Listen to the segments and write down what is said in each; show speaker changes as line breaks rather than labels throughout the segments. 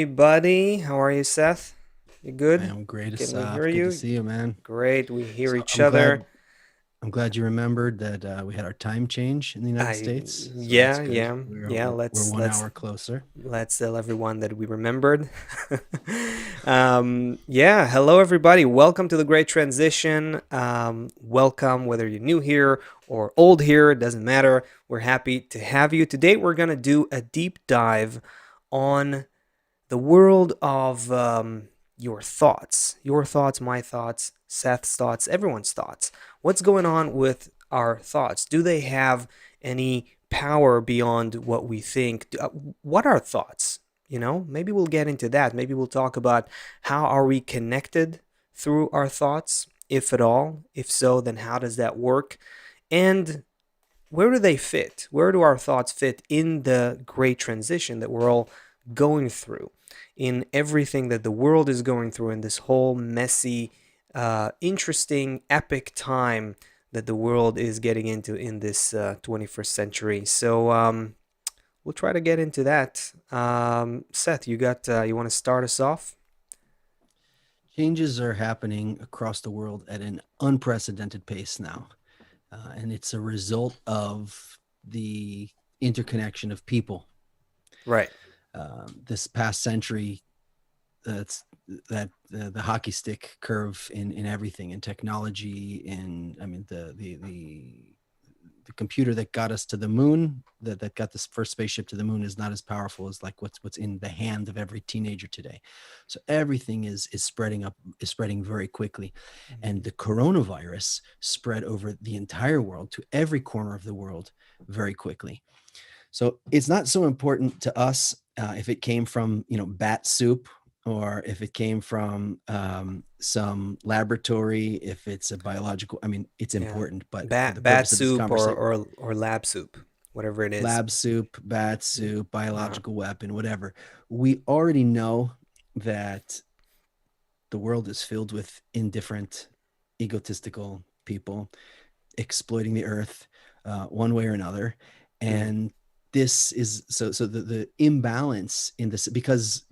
everybody. How are you, Seth? You
I
good?
am great,
Can we hear
Asaf. Good to
you?
see you, man.
Great. We hear
So
each other.
I'm glad you remembered that we had our time change in the United
I
States. So that's
yeah,
good.
yeah,
We're
yeah.
we're, we're
Let's
one
let's
hour closer.
let's tell everyone that we remembered. Yeah. Hello, everybody. Welcome to the Great Transition. Welcome, whether you're new here or old here. It doesn't matter. We're happy to have you. Today, we're gonna do a deep dive on the world of your thoughts, my thoughts, Seth's thoughts, everyone's thoughts. What's going on with our thoughts? Do they have any power beyond what we think? What are thoughts? Maybe we'll get into that. Maybe we'll talk about how are we connected through our thoughts, if at all. If so, then how does that work? And where do they fit? Where do our thoughts fit in the great transition that we're all going through, in everything that the world is going through, in this whole messy, interesting, epic time that the world is getting into in this 21st century? So we'll try to get into that. Seth, you want to start us off?
Changes are happening across the world at an unprecedented pace now, and it's a result of the interconnection of people.
Right.
This past century, that's the hockey stick curve in everything, in technology, in I mean the computer that got us to the moon, that got this first spaceship to the moon, is not as powerful as like what's in the hand of every teenager today. So everything is spreading very quickly, and
Mhm.
the coronavirus spread over the entire world, to every corner of the world, very quickly. So it's not so important to us if it came from bat soup, or if it came from some laboratory, if it's a biological. I mean, it's
Yeah.
important, but for the
Bat
purpose of this
soup or,
conversation,
or lab soup, whatever it is.
lab soup, bat soup,
Uh,
biological weapon, whatever, we already know that the world is filled with indifferent, egotistical people exploiting the earth one way or another.
mm,
And this is the imbalance in this, because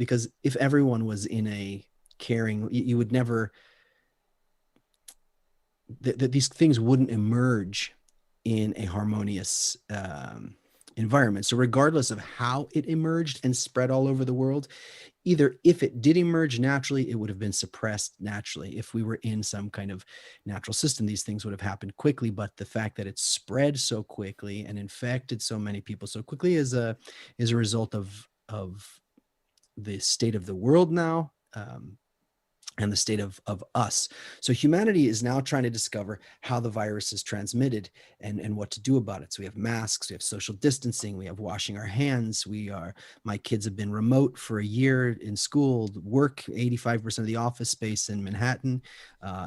if everyone was in a caring, you would never, these things wouldn't emerge in a harmonious environment. So regardless of how it emerged and spread all over the world, either if it did emerge naturally, it would have been suppressed naturally. If we were in some kind of natural system, these things would have happened quickly. But the fact that it spread so quickly and infected so many people so quickly is a result of the state of the world now, and the state of us. So humanity is now trying to discover how the virus is transmitted, and what to do about it. So we have masks, we have social distancing, we have washing our hands. My kids have been remote for a year in school. Work, 85% of the office space in Manhattan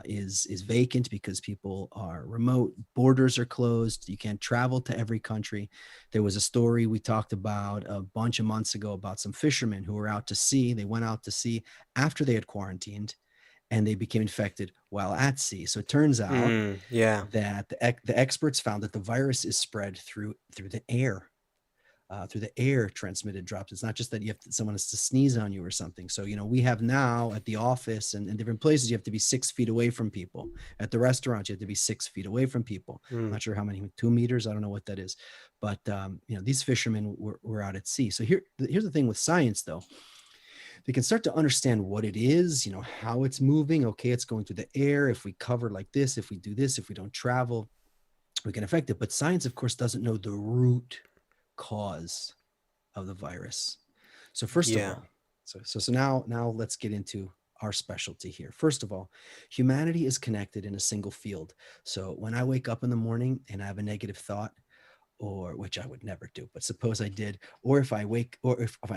is vacant because people are remote. Borders are closed. You can't travel to every country. There was a story we talked about a bunch of months ago about some fishermen who were out to sea. They went out to sea after they had quarantined, and they became infected while at sea. So it turns out
yeah.
that the experts found that the virus is spread through the air transmitted drops. It's not just that someone has to sneeze on you or something. So we have now at the office and different places, you have to be 6 feet away from people. At the restaurant, you have to be 6 feet away from people. I'm
Mm,
not sure how many, 2 meters. I don't know what that is, but these fishermen were out at sea. So here's the thing with science, though. They can start to understand what it is, how it's moving. Okay, it's going through the air. If we cover like this, if we do this, if we don't travel, we can affect it. But science, of course, doesn't know the root cause of the virus. So first of
yeah.
all, now let's get into our specialty here. First of all, humanity is connected in a single field. So when I wake up in the morning and I have a negative thought, or which I would never do, but suppose I did, or if I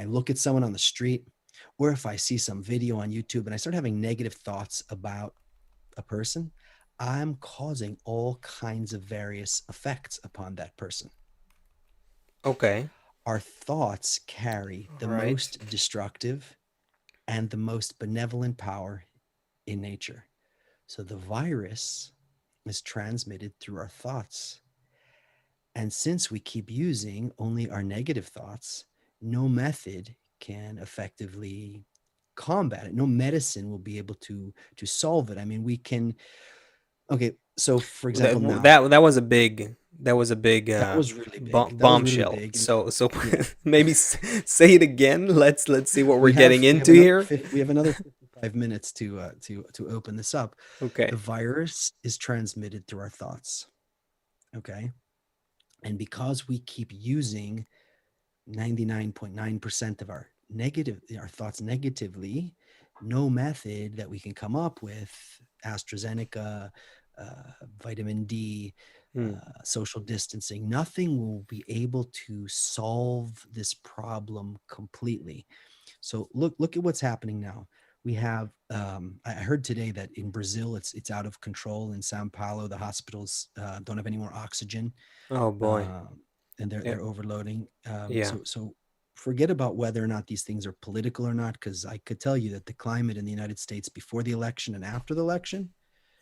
look at someone on the street, or if I see some video on YouTube and I start having negative thoughts about a person, I'm causing all kinds of various effects upon that person.
Okay.
Our thoughts carry
All
the
right.
most destructive and the most benevolent power in nature. So the virus is transmitted through our thoughts. And since we keep using only our negative thoughts, no method can effectively combat it. No medicine will be able to solve it. I mean, we can. Okay, so for example, now
That was a big, that was a big
that was really big. That was really
bombshell.
big, and
So
yeah,
maybe say it again. Let's see what we're getting
we have
into
another
here.
we have another 55 minutes to open this up. The
Okay.
virus is transmitted through our thoughts. Okay, and because we keep using 99.9% of our thoughts negatively, no method that we can come up with, AstraZeneca, vitamin D,
Hmm.
social distancing, nothing will be able to solve this problem completely. So look at what's happening now. We have I heard today that in Brazil it's out of control. In Sao Paulo, the hospitals don't have any more oxygen,
Oh boy.
um, and
Yeah.
they're overloading.
Yeah.
So forget about whether or not these things are political or not, because I could tell you that the climate in the United States before the election and after the election,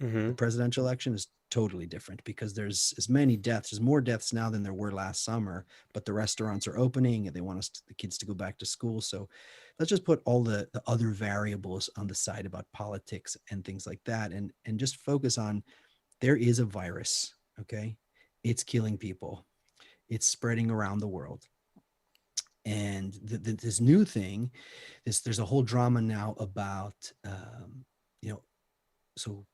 the
Hmm.
presidential election, is totally different, because there's as many deaths. There's more deaths now than there were last summer, but the restaurants are opening and they want the kids to go back to school. So let's just put all the other variables on the side about politics and things like that, and just focus on, there is a virus. Okay, it's killing people, it's spreading around the world. And this new thing, there's a whole drama now about, you know, so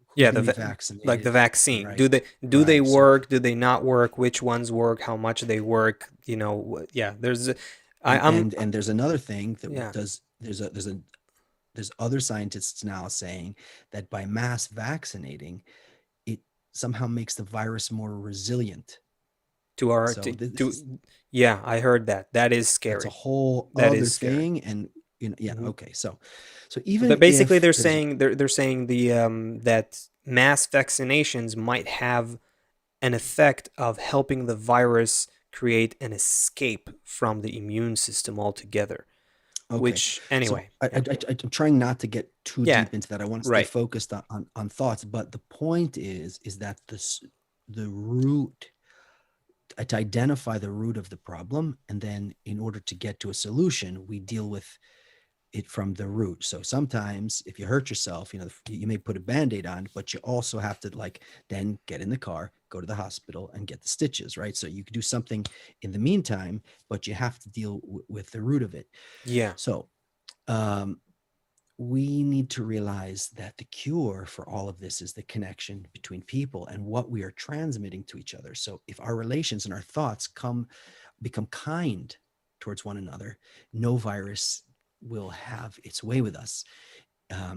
who's
Yeah.
going to be
Like the
vaccinated,
vaccine.
right?
Do they
Right. So
work? Do they not work? Which ones work? How much they work? Yeah. I'm.
and there's another thing that
Yeah.
does. There's other scientists now saying that by mass vaccinating, it somehow makes the virus more resilient.
To our
So this is
to Yeah, I heard that. That is
that's a
scary.
whole
That
other
is scary.
thing. And yeah,
Hmm.
okay. So
But
even
basically,
if there's
they're saying that mass vaccinations might have an effect of helping the virus create an escape from the immune system altogether.
Okay.
Which
So
anyway, yeah,
I'm trying not to get too
yeah,
deep into that. I want to stay
right,
focused on thoughts, but the point is that the root, to identify the root of the problem, and then in order to get to a solution, we deal with it from the root. So sometimes if you hurt yourself, you may put a band-aid on, but you also have to, like, then get in the car, go to the hospital and get the stitches, right? So you could do something in the meantime, but you have to deal with the root of it.
yeah,
So um, we need to realize that the cure for all of this is the connection between people and what we are transmitting to each other. So if our relations and our thoughts become kind towards one another, no virus will have its way with us.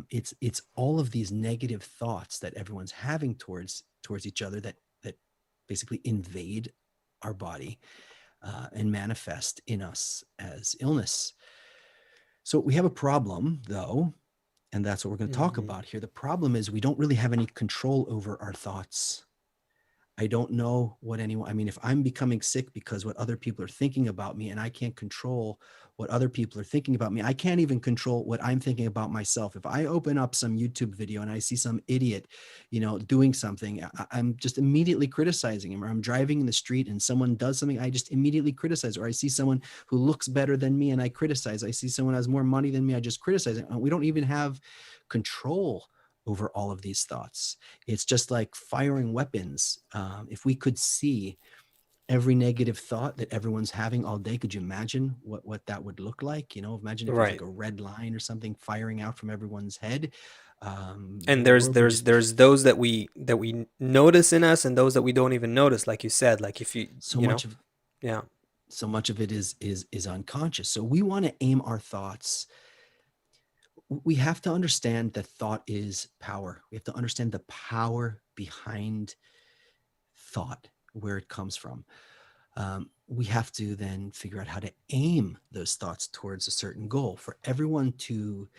It's all of these negative thoughts that everyone's having towards each other that basically invade our body, and manifest in us as illness. So we have a problem, though, and that's what we're going to talk
hmm
about here. The problem is we don't really have any control over our thoughts. I don't know what anyone, I mean, if I'm becoming sick because what other people are thinking about me, and I can't control what other people are thinking about me, I can't even control what I'm thinking about myself. If I open up some YouTube video and I see some idiot, doing something, I'm just immediately criticizing him. Or I'm driving in the street and someone does something, I just immediately criticize. Or I see someone who looks better than me and I criticize. I see someone who has more money than me, I just criticize. We don't even have control over all of these thoughts. It's just like firing weapons. If we could see every negative thought that everyone's having all day, could you imagine what that would look like? Imagine if there's like
right.
a red line or something firing out from everyone's head.
And
The world would just be
there's those that we notice in us, and those that we don't even notice. Like you said, like if
so much of
yeah,
it is unconscious. So we want to aim our thoughts. We have to understand that thought is power. We have to understand the power behind thought, where it comes from. We have to then figure out how to aim those thoughts towards a certain goal. For everyone to,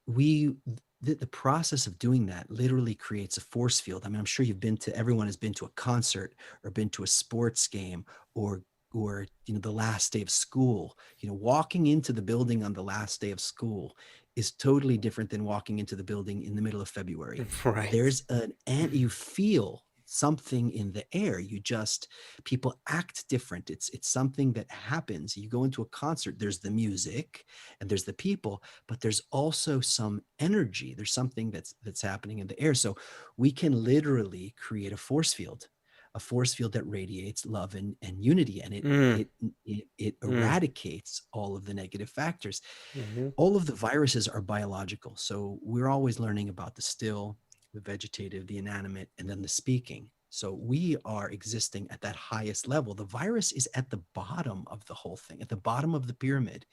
we, the process of doing that literally creates a force field. I mean, I'm sure everyone has been to a concert or been to a sports game, or the last day of school. Walking into the building on the last day of school is totally different than walking into the building in the middle of February.
right.
There's an and you feel something in the air. You just People act different. It's something that happens. You go into a concert, there's the music and there's the people, but there's also some energy. There's something that's happening in the air. So we can literally create a force field that radiates love and unity, and
Mm,
it
mm,
eradicates all of the negative factors.
hmm.
All of the viruses are biological. So we're always learning about the still, the vegetative, the inanimate, and then the speaking. So we are existing at that highest level. The virus is at the bottom of the whole thing, at the bottom of the pyramid.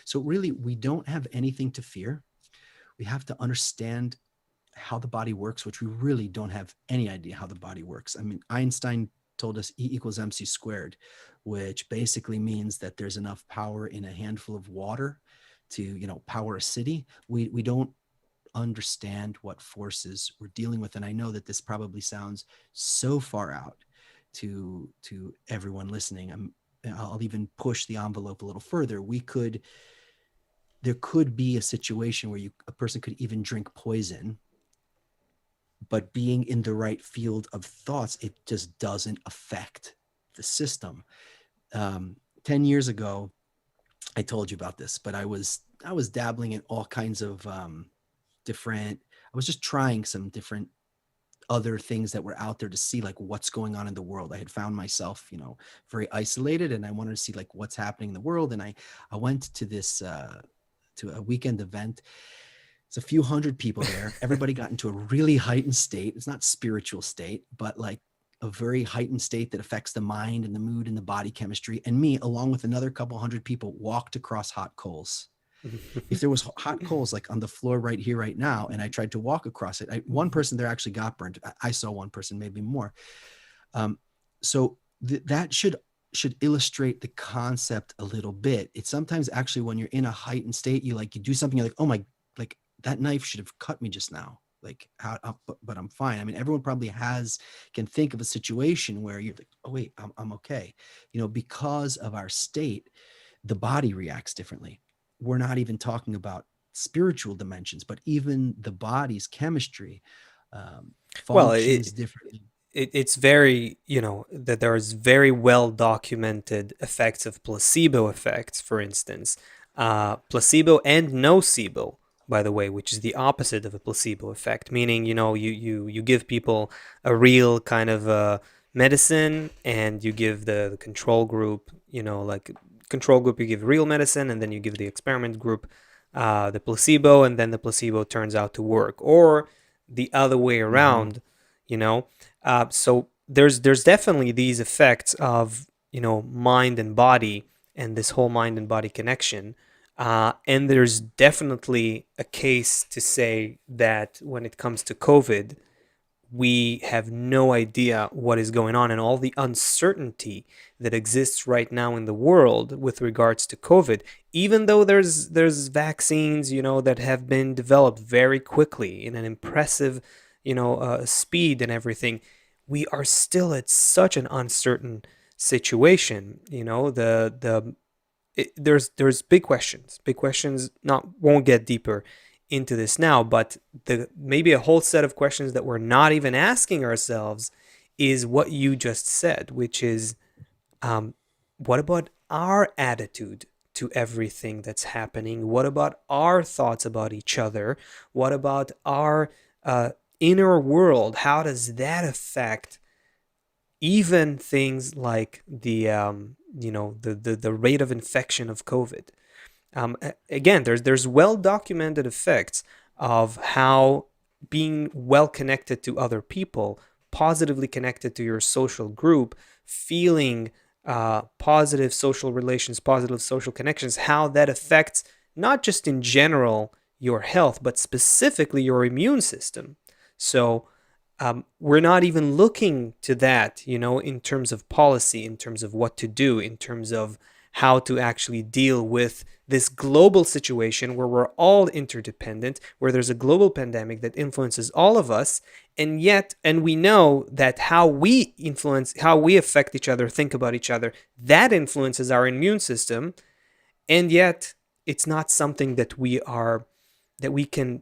So really, we don't have anything to fear. We have to understand how the body works, which we really don't have any idea how the body works. I mean, Einstein told us E equals mc squared, which basically means that there's enough power in a handful of water to, power a city. We don't understand what forces we're dealing with, and I know that this probably sounds so far out to everyone listening. I'll even push the envelope a little further. There could be a situation where a person could even drink poison, but being in the right field of thoughts, it just doesn't affect the system. 10 years ago, I told you about this, but I was dabbling in all kinds of different. I was just trying some different other things that were out there to see like what's going on in the world. I had found myself, very isolated, and I wanted to see like what's happening in the world. And I went to this to a weekend event. It's a few hundred people there. Everybody got into a really heightened state. It's not spiritual state, but like a very heightened state that affects the mind and the mood and the body chemistry. And me, along with another couple hundred people, walked across hot coals. If there was hot coals like on the floor right here, right now, and I tried to walk across it, one person there actually got burned. I saw one person, maybe more. Um, so that should illustrate the concept a little bit. It's sometimes actually when you're in a heightened state, you do something, you're like, oh my, like that knife should have cut me just now. Like how, but I'm fine. I mean, everyone probably can think of a situation where you're like, oh wait, I'm okay. Because of our state, the body reacts differently. We're not even talking about spiritual dimensions, but even the body's chemistry
Well,
functions differently.
it's very, that there's very well documented effects of placebo effects, for instance. Placebo and nocebo, by the way, which is the opposite of a placebo effect, meaning, you give people a real kind of medicine, and you give the control group, like control group, you give real medicine, and then you give the experiment group the placebo, and then the placebo turns out to work. Or the other way
Mm-hmm.
around, you know so there's definitely these effects of, mind and body, and this whole mind and body connection. And there's definitely a case to say that when it comes to COVID, we have no idea what is going on, and all the uncertainty that exists right now in the world with regards to COVID. Even though there's vaccines, that have been developed very quickly in an impressive, speed and everything, we are still at such an uncertain situation. There's big questions. Not won't get deeper into this now, but the maybe a whole set of questions that we're not even asking ourselves is what you just said, which is, um, what about our attitude to everything that's happening? What about our thoughts about each other? What about our inner world? How does that affect even things like the rate of infection of COVID? Again, there's well documented effects of how being well connected to other people, positively connected to your social group, feeling positive social relations, positive social connections, how that affects not just in general your health, but specifically your immune system. So we're not even looking to that, in terms of policy, in terms of what to do, in terms of how to actually deal with this global situation where we're all interdependent, where there's a global pandemic that influences all of us, and we know that how we affect each other, think about each other, that influences our immune system, and yet it's not something that we can,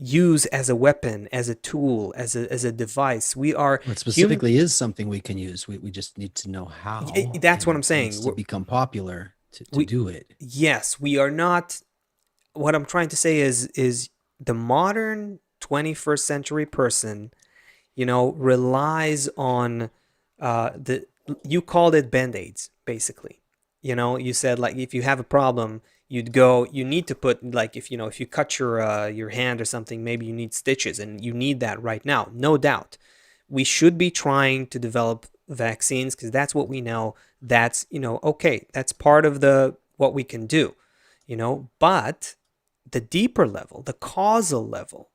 use as a weapon, as a tool, as a device. We are
What
human.
specifically is something we can use. We just need to know how,
That's what
and
I'm
it needs
saying.
to become popular to
We
do it.
Yes, we are not. What I'm trying to say is the modern 21st century person, relies on the you called it band-aids basically. You said like if you have a problem, you need to put like if you cut your hand or something, maybe you need stitches and you need that right now. No doubt. We should be trying to develop vaccines because that's what we know. That's, okay, that's part of the what we can do, but the deeper level, the causal level,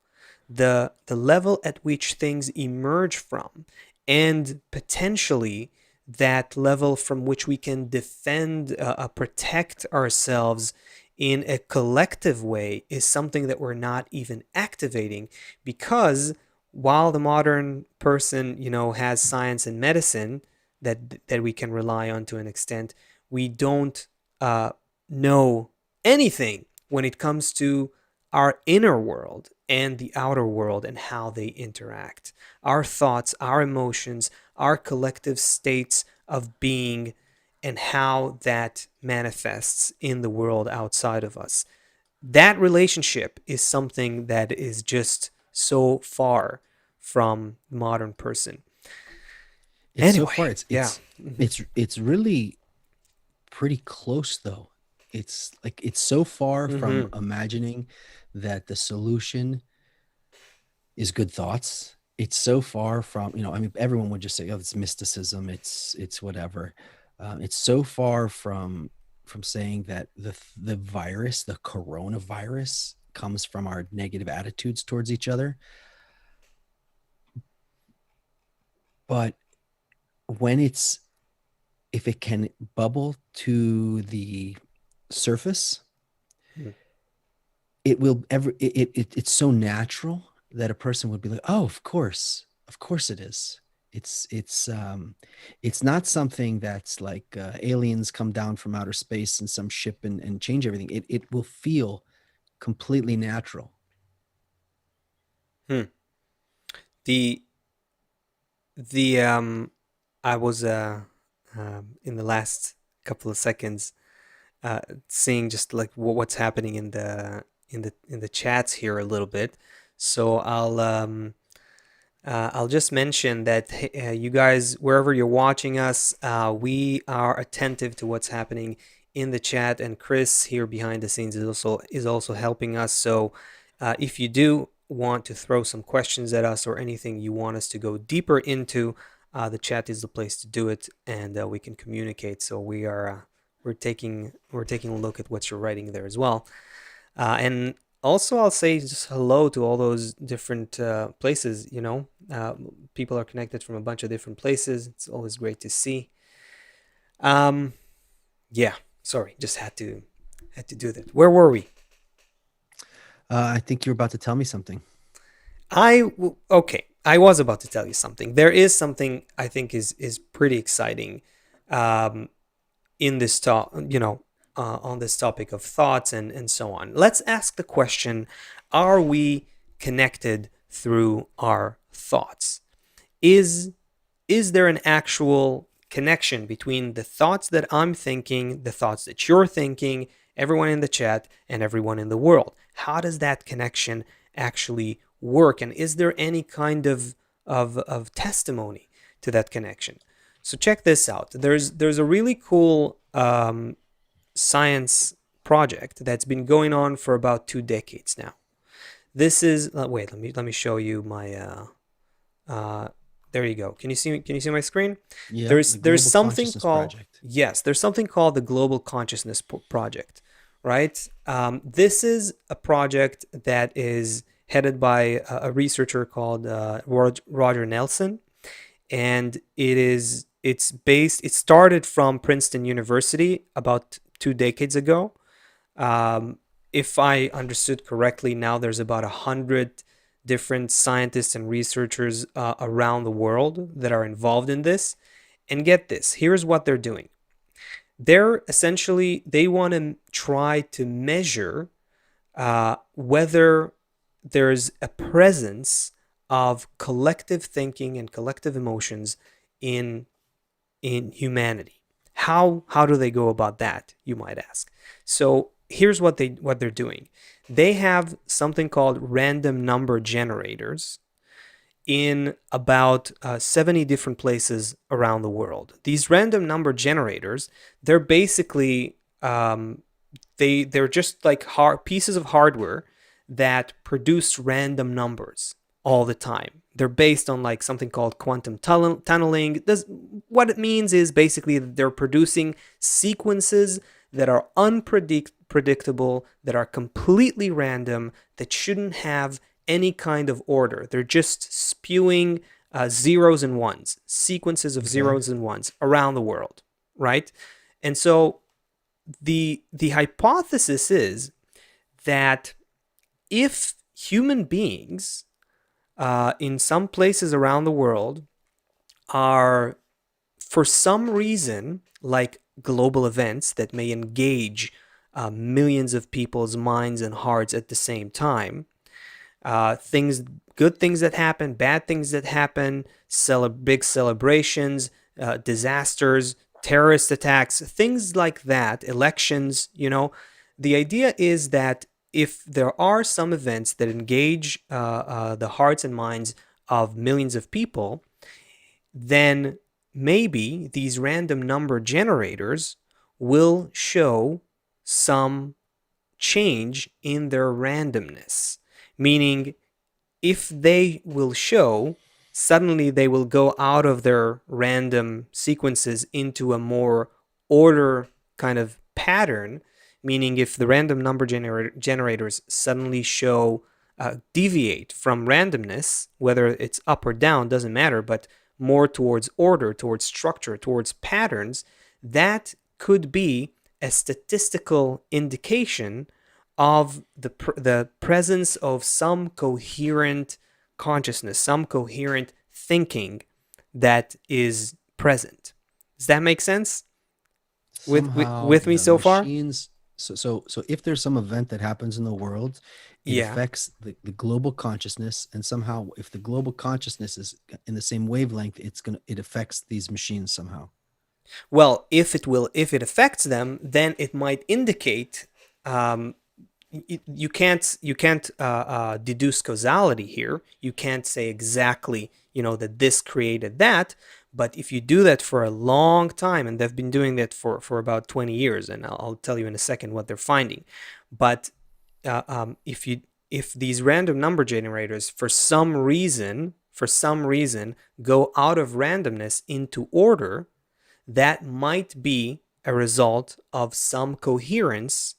the level at which things emerge from, and potentially that level from which we can defend, protect ourselves in a collective way is something that we're not even activating because while the modern person, has science and medicine that we can rely on to an extent, we don't uh, know anything when it comes to our inner world and the outer world and how they interact. Our thoughts, our emotions, our collective states of being, and how that manifests in the world outside of us. That relationship is something that is just so far from modern person.
It's so
Anyway,
far.
yeah. Mm-hmm.
It's really pretty close though. It's like it's so far from
Mm-hmm.
imagining that the solution is good thoughts. It's so far from, I mean, everyone would just say, "Oh, it's mysticism. It's whatever." It's so far from saying that the virus, the coronavirus, comes from our negative attitudes towards each other. But when it's if it can bubble to the surface, it will ever it's so natural that a person would be like, oh, of course it is. It's not something that's like aliens come down from outer space in some ship and change everything. It will feel completely natural.
Hmm. The the I was in the last couple of seconds seeing just like what's happening in the chats here a little bit. So I'll just mention that you guys, wherever you're watching us, we are attentive to what's happening in the chat, and Chris here behind the scenes is also helping us. So if you do want to throw some questions at us or anything you want us to go deeper into, the chat is the place to do it, and we can communicate. So we're taking a look at what you're writing there as well. And also, I'll say just hello to all those different places. People are connected from a bunch of different places. It's always great to see. Um, yeah. Sorry, just had to do that. Where were we?
I think you're about to tell me something.
Okay. I was about to tell you something. There is something I think is pretty exciting. Um, in this talk, on this topic of thoughts and so on. Let's ask the question: are we connected through our thoughts? Is is there an actual connection between the thoughts that I'm thinking, the thoughts that you're thinking, everyone in the chat, and everyone in the world? How does that connection actually work? And is there any kind of testimony to that connection? So check this out. There's a really cool science project that's been going on for about 2 decades now. This is wait. Let me show you my. Uh, there you go. Can you see my screen?
Yep,
There's
the
there's
Global
something
Consciousness
called
Project.
yes. There's something called the Global Consciousness Project, right? This is a project that is headed by a researcher called Roger Nelson, and it started from Princeton University about 2 decades ago. um, if I understood correctly, now there's about 100 different scientists and researchers around the world that are involved in this. And get this, here's what they're doing. They want to try to measure whether there's a presence of collective thinking and collective emotions in humanity. How do they go about that, you might ask? So here's what they're doing. They have something called random number generators in about 70 different places around the world. These random number generators, they're basically they're just like pieces of hardware that produce random numbers all the time. They're based on like something called quantum tunneling. What it means is basically that they're producing sequences that are unpredictable, that are completely random, that shouldn't have any kind of order. They're just spewing zeros and ones, sequences of
Okay.
zeros and ones around the world, right? And so the hypothesis is that if human beings in some places around the world are, for some reason, like global events that may engage millions of people's minds and hearts at the same time, things, good things that happen, bad things that happen, big celebrations, disasters, terrorist attacks, things like that, elections, the idea is that if there are some events that engage the hearts and minds of millions of people, then maybe these random number generators will show some change in their randomness. Meaning, if they will show, suddenly they will go out of their random sequences into a more order kind of pattern. Meaning, if the random number generators suddenly show deviate from randomness, whether it's up or down, doesn't matter, but more towards order, towards structure, towards patterns, that could be a statistical indication of the presence of some coherent consciousness, some coherent thinking that is present. Does that make sense?
Somehow
With me
the
so far?
machines, so if there's some event that happens in the world, it
Yeah.
affects the global consciousness, and somehow if the global consciousness is in the same wavelength, it affects these machines somehow.
Well, if it affects them, then it might indicate um, you can't deduce causality here. You can't say exactly that this created that. But if you do that for a long time, and they've been doing that for about 20 years, and I'll tell you in a second what they're finding. But if these random number generators for some reason go out of randomness into order, that might be a result of some coherence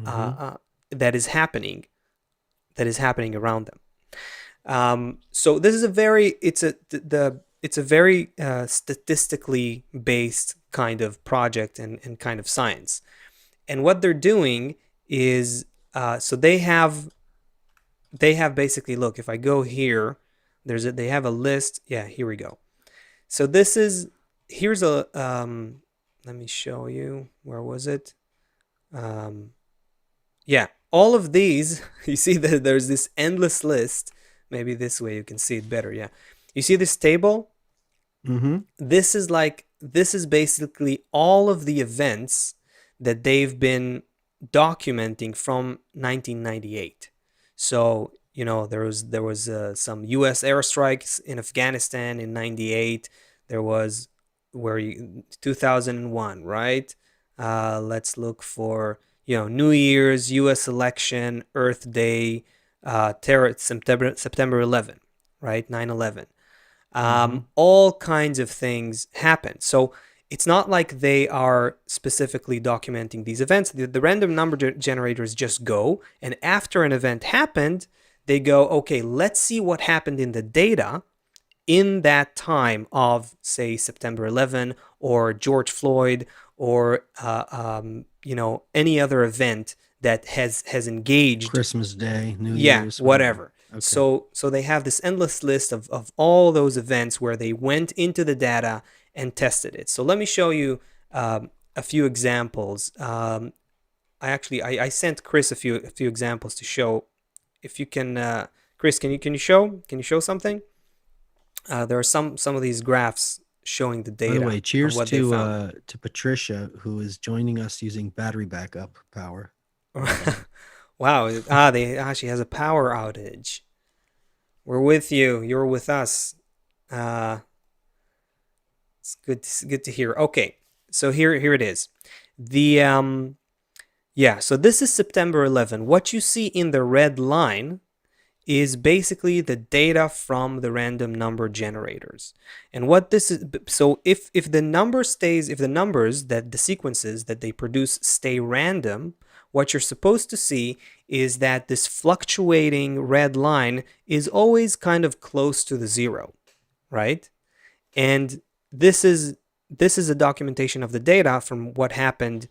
uh,
Hmm.
uh, that is happening around them. So this is a very it's a very statistically based kind of project and kind of science. And what they're doing is so they have basically, look, if I go here, they have a list. Yeah, here we go. So here's a let me show you, where was it? Um, yeah, all of these, you see that there's this endless list. Maybe this way you can see it better. Yeah. You see this table?
Hmm.
This is basically all of the events that they've been documenting from 1998. So, there was some US airstrikes in Afghanistan in 98. There was 2001, right? Let's look for, New Year's, US election, Earth Day, terror, September 11, right? 9/11.
Hmm.
All kinds of things happen. So it's not like they are specifically documenting these events. The random number generators just go, and after an event happened, they go, okay, let's see what happened in the data in that time of, say, September 11 or George Floyd or any other event that has engaged.
Christmas Day, New
Yeah,
Year's, whatever.
whatever.
Okay.
So they have this endless list of all those events where they went into the data and tested it. So let me show you a few examples. I sent Chris a few examples to show if you can, Chris, can you show something? There are some of these graphs showing the
By the
data
way,
of
cheers
what they found.
to Patricia, who is joining us using battery backup power. Well done.
Wow. She has a power outage. We're with you. You're with us. Uh, it's good to hear. Okay, so here it is. The Yeah. So this is September 11. What you see in the red line is basically the data from the random number generators. And what this is, so if the number stays, if the numbers that the sequences that they produce stay random, what you're supposed to see is that this fluctuating red line is always kind of close to the zero, right? And this is this is a documentation of the data from what happened,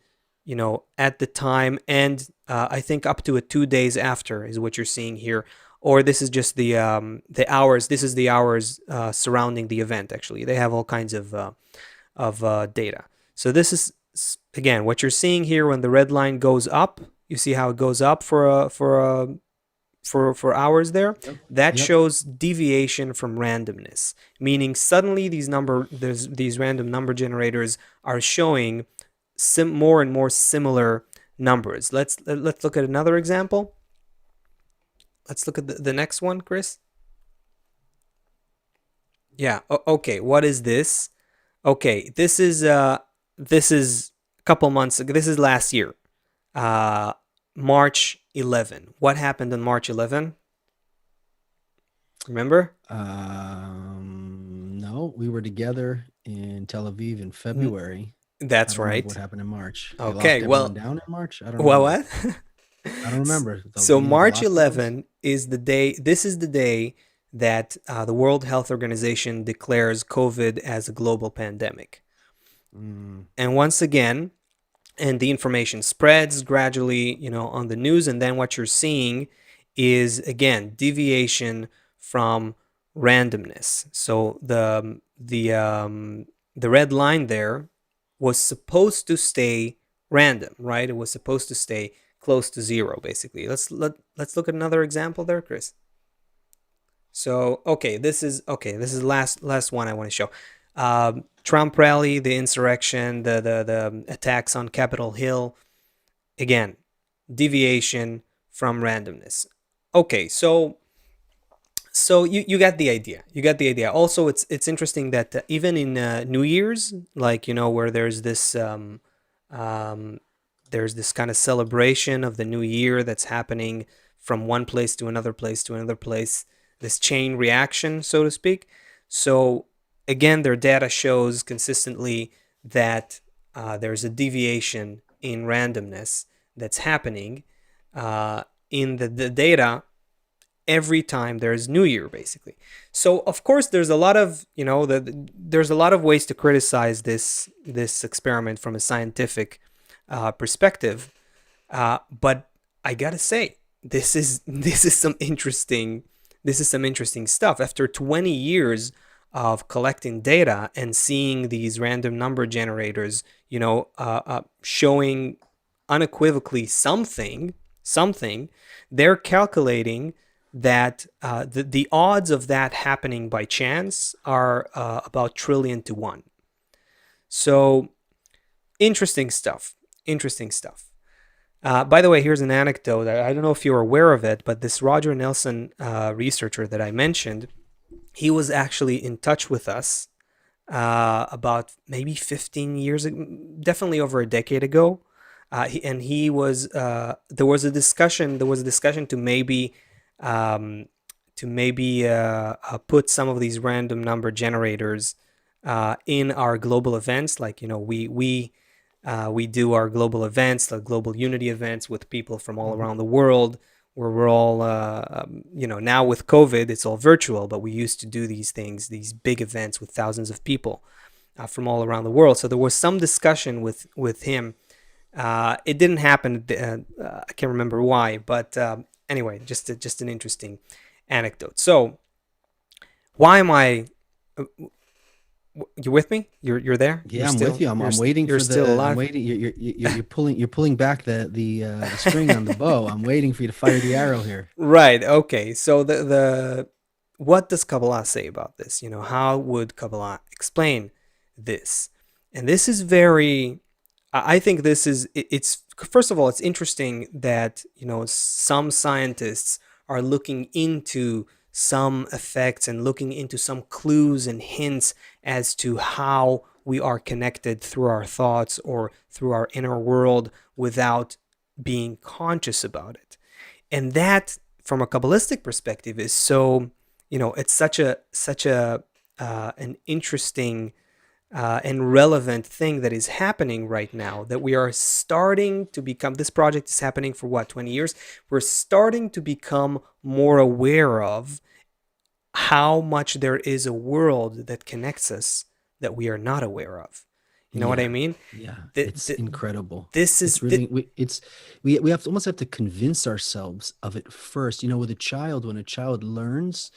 at the time, and I think up to 2 days after is what you're seeing here. Or this is just the hours. This is the hours surrounding the event. Actually, they have all kinds of data. So this is again what you're seeing here when the red line goes up. You see how it goes up for hours there.
Yep.
That
Yep.
shows deviation from randomness, meaning suddenly these random number generators are showing more and more similar numbers. Let's look at another example. Let's look at the next one, Chris. Yeah. Okay. What is this? Okay. This is a couple months ago. This is last year. Uh, March 11. What happened on March 11? Remember?
No, we were together in Tel Aviv in February. I
That's
don't remember what
right.
happened in March. They locked
Okay.
everyone
Well,
down in March. I don't
well,
remember.
what?
I don't remember the
So
beginning of the
March
lockdowns.
11 is the day. This is the day that the World Health Organization declares COVID as a global pandemic.
Mm,
And once again, and the information spreads gradually, on the news, and then what you're seeing is again deviation from randomness. So the red line there was supposed to stay random, right? It was supposed to stay close to zero, basically. Let's look at another example there, Chris. So this is last one I want to show. Trump rally, the insurrection, the attacks on Capitol Hill. Again, deviation from randomness. Okay, so you got the idea. You got the idea. Also, it's interesting that even in New Year's, like where um, there's this kind of celebration of the new year that's happening from one place to another place to another place. This chain reaction, so to speak. So again, their data shows consistently that there's a deviation in randomness that's happening in the data every time there's New Year, basically. So of course, there's a lot of there's a lot of ways to criticize this experiment from a scientific perspective, but I gotta say, this is some interesting stuff. After 20 years of collecting data and seeing these random number generators, showing unequivocally something, they're calculating that the odds of that happening by chance are about trillion to one. So interesting stuff. Interesting stuff. By the way, here's an anecdote. I don't know if you're aware of it, but this Roger Nelson researcher that I mentioned, he was actually in touch with us about maybe 15 years ago, definitely over a decade ago. And he was there was a discussion. There was a discussion um, to maybe put some of these random number generators in our global events. Like we do our global events, the global unity events with people from all
mhm.
around the world, where we're all, now with COVID, it's all virtual, but we used to do these things, these big events with thousands of people from all around the world. So there was some discussion with him. It didn't happen. I can't remember why, but anyway, just an interesting anecdote. So why am I You with me? You're there?
Yeah, I'm with you. I'm waiting
You're
for
still
the. I'm
alive?
waiting. You're pulling back the string on the bow. I'm waiting for you to fire the arrow here.
Right. Okay. So the what does Kabbalah say about this? You know, how would Kabbalah explain this? And this is very I think this is it's first of all it's interesting that, you know, some scientists are looking into some effects and looking into some clues and hints as to how we are connected through our thoughts or through our inner world without being conscious about it. And that, from a Kabbalistic perspective, is so, you know, it's such a an interesting and relevant thing that is happening right now, that we are starting to become, this project is happening for what, 20 years, we're starting to become more aware of how much there is a world that connects us that we are not aware of. You know what I
Yeah,
mean?
yeah,
Th-
it's
th-
incredible.
this is
It's really we have to almost have to convince ourselves of it first. You know, with a child, when a child learns,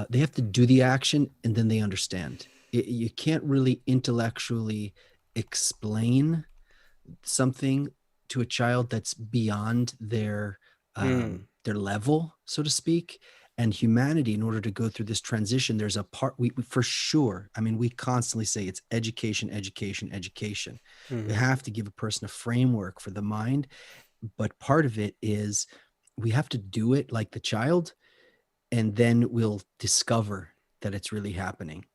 they have to do the action and then they understand. You can't really intellectually explain something to a child that's beyond their level, so to speak. And humanity, in order to go through this transition, there's a part we for sure. I mean, we constantly say it's education, education, education. We
mm-hmm,
have to give a person a framework for the mind, but part of it is we have to do it like the child, and then we'll discover that it's really happening.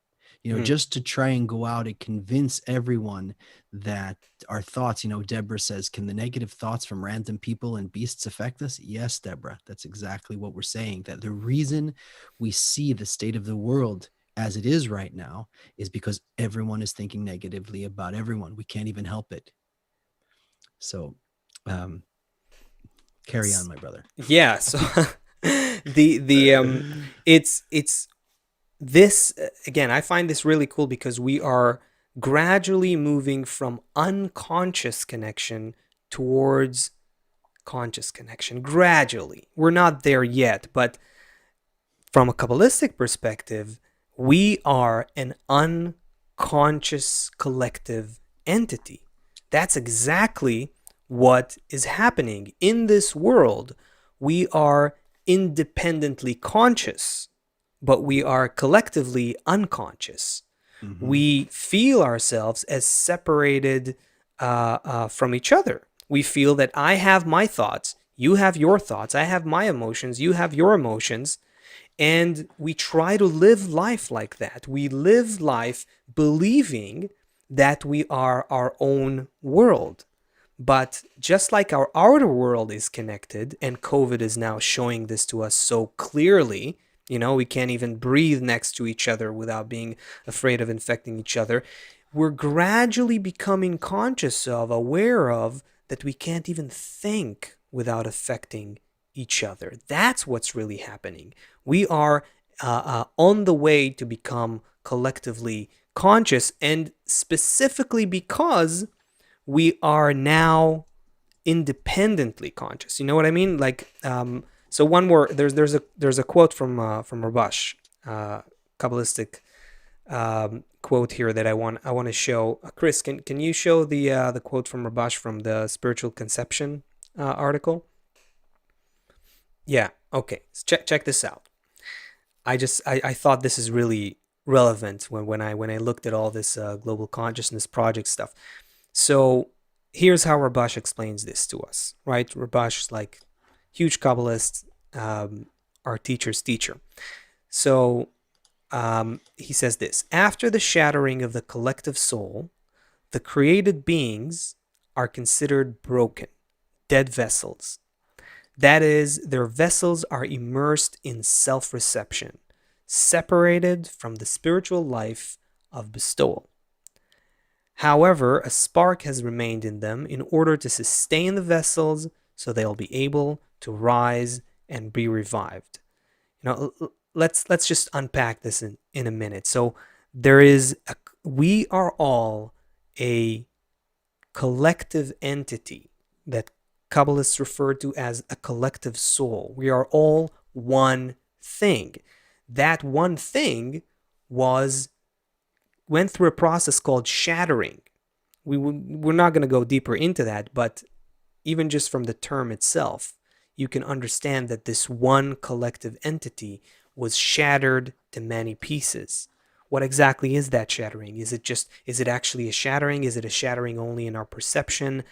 You know,
mm-hmm,
just to try and go out and convince everyone that our thoughts, you know, Deborah says, can the negative thoughts from random people and beasts affect us? Yes, Deborah, that's exactly what we're saying. That the reason we see the state of the world as it is right now is because everyone is thinking negatively about everyone. We can't even help it. So, um, carry on, my brother.
yeah. So the it's this again, I find this really cool because we are gradually moving from unconscious connection towards conscious connection. Gradually, we're not there yet, but from a Kabbalistic perspective, we are an unconscious collective entity. That's exactly what is happening in this world. We are independently conscious, but we are collectively unconscious.
Mm-hmm.
We feel ourselves as separated from each other. We feel that I have my thoughts, you have your thoughts, I have my emotions, you have your emotions, and we try to live life like that. We live life believing that we are our own world. But just like our outer world is connected, and COVID is now showing this to us so clearly, you know, we can't even breathe next to each other without being afraid of infecting each other. We're gradually becoming conscious of, aware of, that we can't even think without affecting each other. That's what's really happening. We are on the way to become collectively conscious, and specifically because we are now independently conscious. You know what I mean? Like, so one more. There's a quote from Rabash, Kabbalistic quote here that I want to show. Chris, can you show the quote from Rabash from the Spiritual Conception article? Yeah. Okay. Check this out. I thought this is really relevant when I looked at all this global consciousness project stuff. So here's how Rabash explains this to us, right? Rabash is like huge Kabbalist, our teacher's teacher. So he says this: after the shattering of the collective soul, the created beings are considered broken, dead vessels. That is, their vessels are immersed in self reception, separated from the spiritual life of bestowal. However, a spark has remained in them in order to sustain the vessels so they'll be able to rise and be revived. You know, let's just unpack this in a minute. So we are all a collective entity that Kabbalists refer to as a collective soul. We are all one thing. That one thing was went through a process called shattering. We're not going to go deeper into that, but even just from the term itself, you can understand that this one collective entity was shattered to many pieces. What exactly is that shattering? Is it actually a shattering? Is it a shattering only in our perception?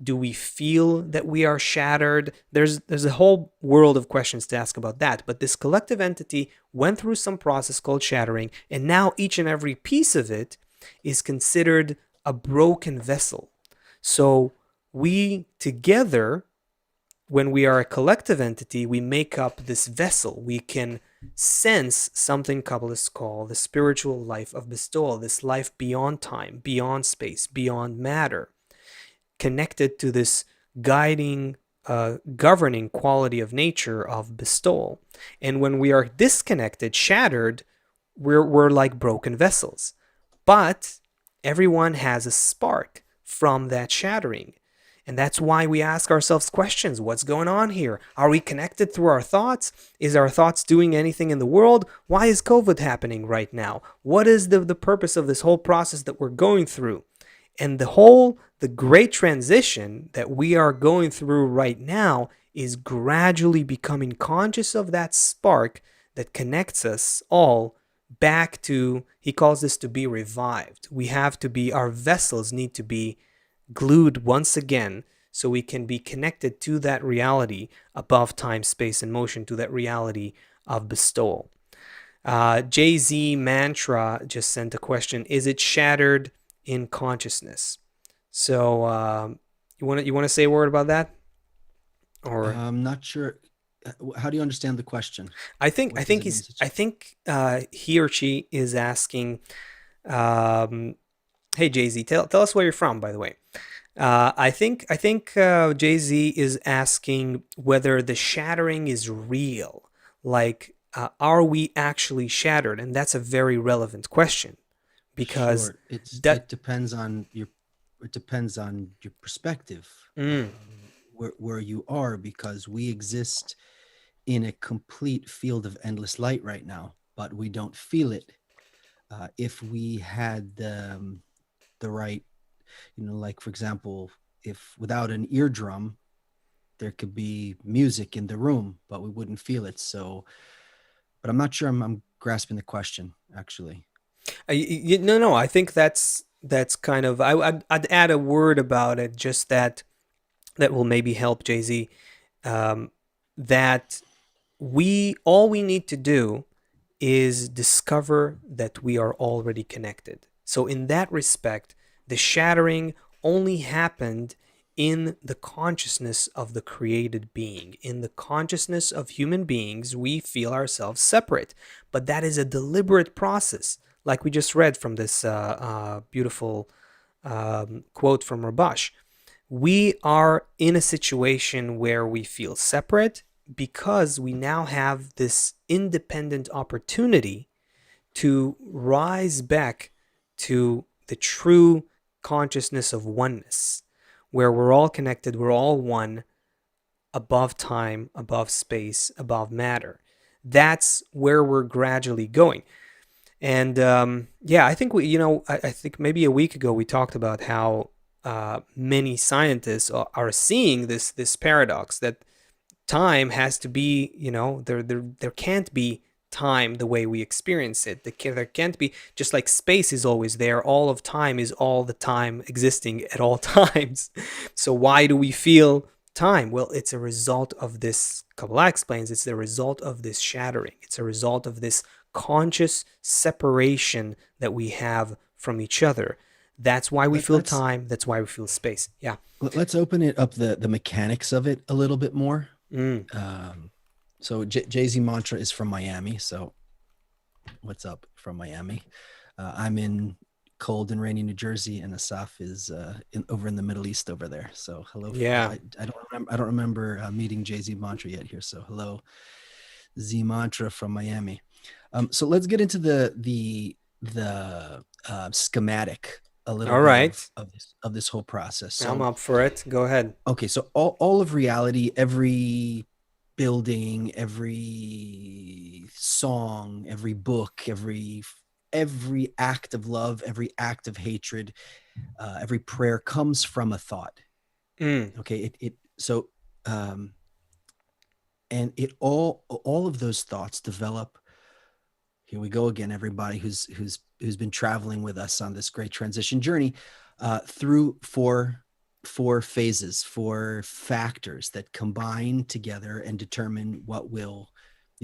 Do we feel that we are shattered? There's a whole world of questions to ask about that. But this collective entity went through some process called shattering, and now each and every piece of it is considered a broken vessel. So we together, when we are a collective entity, we make up this vessel. We can sense something Kabbalists call the spiritual life of bestowal, this life beyond time, beyond space, beyond matter, connected to this guiding, governing quality of nature of bestowal. And when we are disconnected, shattered, we're like broken vessels. But everyone has a spark from that shattering. And that's why we ask ourselves questions. What's going on here? Are we connected through our thoughts? Is our thoughts doing anything in the world? Why is COVID happening right now? What is the purpose of this whole process that we're going through? And the great transition that we are going through right now is gradually becoming conscious of that spark that connects us all back to, he calls this to be revived. We have to be, our vessels need to be glued once again so we can be connected to that reality above time, space, and motion, to that reality of bestowal. Jay-Z Mantra just sent a question. Is it shattered in consciousness? So you want to say a word about that? Or
I'm not sure. How do you understand the question?
I think I
What does
think
it mean?
he's I think he or she is asking, um, hey Jay Z, tell us where you're from, by the way. I think Jay Z is asking whether the shattering is real. Like, are we actually shattered? And that's a very relevant question because
Sure. It's
that.
it depends on your it depends on your perspective,
Mm,
where you are, because we exist in a complete field of endless light right now, but we don't feel it. If we had the right, like for example, if without an eardrum, there could be music in the room, but we wouldn't feel it. So, but I'm not sure I'm grasping the question actually.
no, I think that's kind of. I'd add a word about it, just that will maybe help Jay Z. Um, that we all we need to do is discover that we are already connected. So, in that respect, the shattering only happened in the consciousness of the created being. In the consciousness of human beings, we feel ourselves separate. But that is a deliberate process, like we just read from this beautiful quote from Rabash. We are in a situation where we feel separate because we now have this independent opportunity to rise back to the true consciousness of oneness, where we're all connected, we're all one, above time, above space, above matter. That's where we're gradually going. And yeah, I think I think maybe a week ago we talked about how many scientists are seeing this paradox that time has to be, there can't be time the way we experience it. There can't be, just like space is always there, all of time is all the time existing at all times. So why do we feel time? Well, it's a result of this. Kabbalah explains it's the result of this shattering. It's a result of this conscious separation that we have from each other. That's why we
Let,
feel
let's
time. That's why we feel space. Yeah.
let's open it up, the mechanics of it a little bit more.
Mm.
Um, so Jay-Z Mantra is from Miami. So what's up from Miami? I'm in cold and rainy New Jersey, and Asaf is over in the Middle East over there. So hello.
Yeah.
I don't remember meeting Jay-Z Mantra yet here. So hello, Z Mantra from Miami. So let's get into the schematic a little
All
bit
right.
of this whole process.
I'm
So
up for it. Go ahead.
okay, so all of reality, every building, every song, every book, every every act of love, every act of hatred, every prayer comes from a thought.
Mm.
Okay, it so um, and it all of those thoughts develop. Here we go again, everybody who's been traveling with us on this great transition journey through four phases, four factors that combine together and determine what will,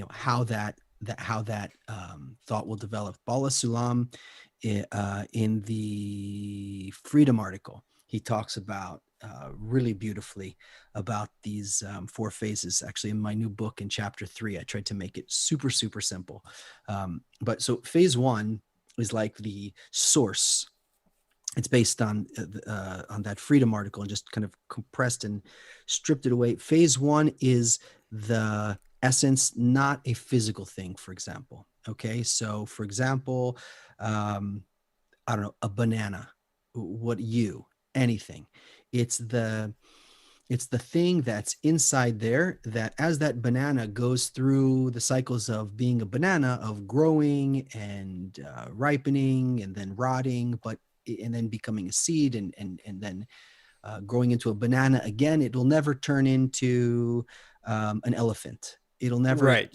how that thought will develop. Bala Sulam, in the Freedom article, he talks about really beautifully about these four phases. Actually, in my new book in chapter 3, I tried to make it super, super simple. But so phase one is like the source. It's based on that Freedom article and just kind of compressed and stripped it away. Phase one is the essence, not a physical thing, for example. Okay, so for example, um, I don't know, a banana, what you, anything. It's the it's the thing that's inside there that as that banana goes through the cycles of being a banana, of growing and ripening and then rotting, but and then becoming a seed and then growing into a banana again, it will never turn into an elephant. It'll never,
Right.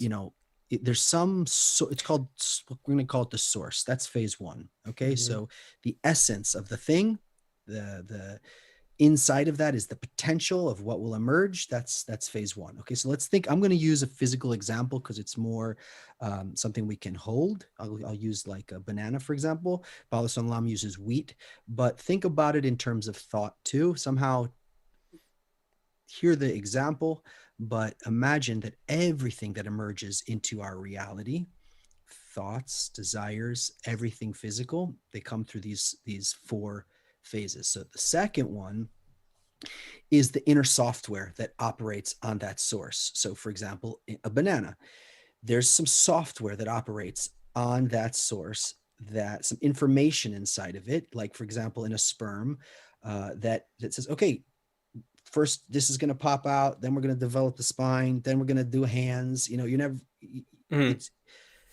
there's some, so it's called, we're going to call it the source. That's phase one. Okay.
Hmm.
So the essence of the thing, the inside of that is the potential of what will emerge. That's phase one. Okay, so let's think. I'm going to use a physical example because it's more something we can hold. I'll use like a banana, for example. Bala Lam uses wheat, but think about it in terms of thought too. Somehow hear the example, but imagine that everything that emerges into our reality, thoughts, desires, everything physical, they come through these four phases. So the second one is the inner software that operates on that source. So, for example, a banana, there's some software that operates on that source, that some information inside of it, like, for example, in a sperm, that says, okay, first this is going to pop out, then we're going to develop the spine, then we're going to do hands. You never,
Mm.
it's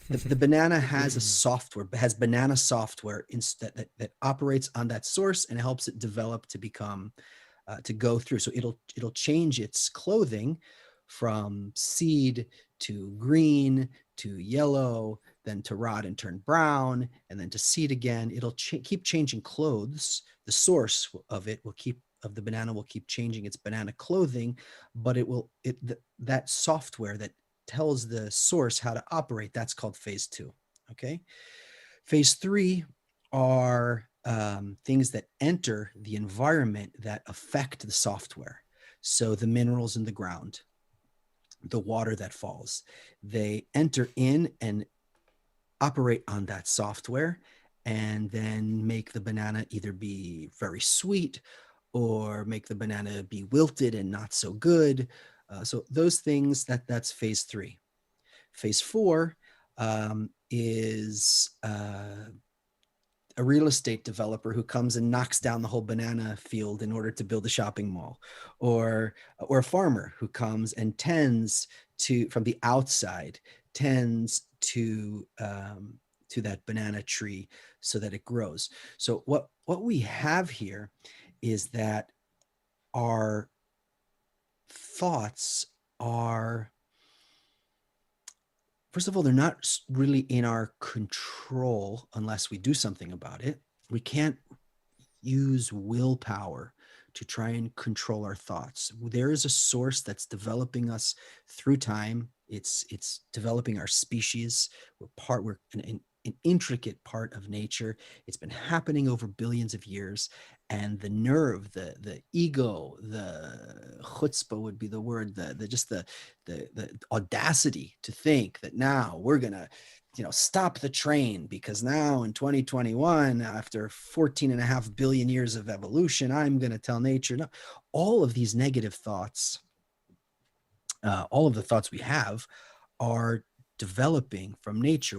the banana has a software, has banana software that operates on that source and helps it develop to become to go through. So it'll change its clothing from seed to green to yellow, then to rot and turn brown, and then to seed again. It'll keep changing clothes. The source of it will keep of the banana will keep changing its banana clothing, but that software that tells the source how to operate, that's called phase two. Okay. Phase three are things that enter the environment that affect the software. So the minerals in the ground, the water that falls, they enter in and operate on that software and then make the banana either be very sweet or make the banana be wilted and not so good. So those things, that's phase three. Phase four is a real estate developer who comes and knocks down the whole banana field in order to build a shopping mall, or a farmer who comes and tends to, from the outside, tends to that banana tree so that it grows. So what we have here is that our thoughts are, first of all, they're not really in our control unless we do something about it. We can't use willpower to try and control our thoughts. There is a source that's developing us through time. It's developing our species. We're an intricate part of nature. It's been happening over billions of years, and the nerve, the ego, the chutzpah would be the word, the just the audacity to think that now we're gonna stop the train because now in 2021, after 14 and a half billion years of evolution, I'm going to tell nature no. All of these negative thoughts, all of the thoughts we have are developing from nature.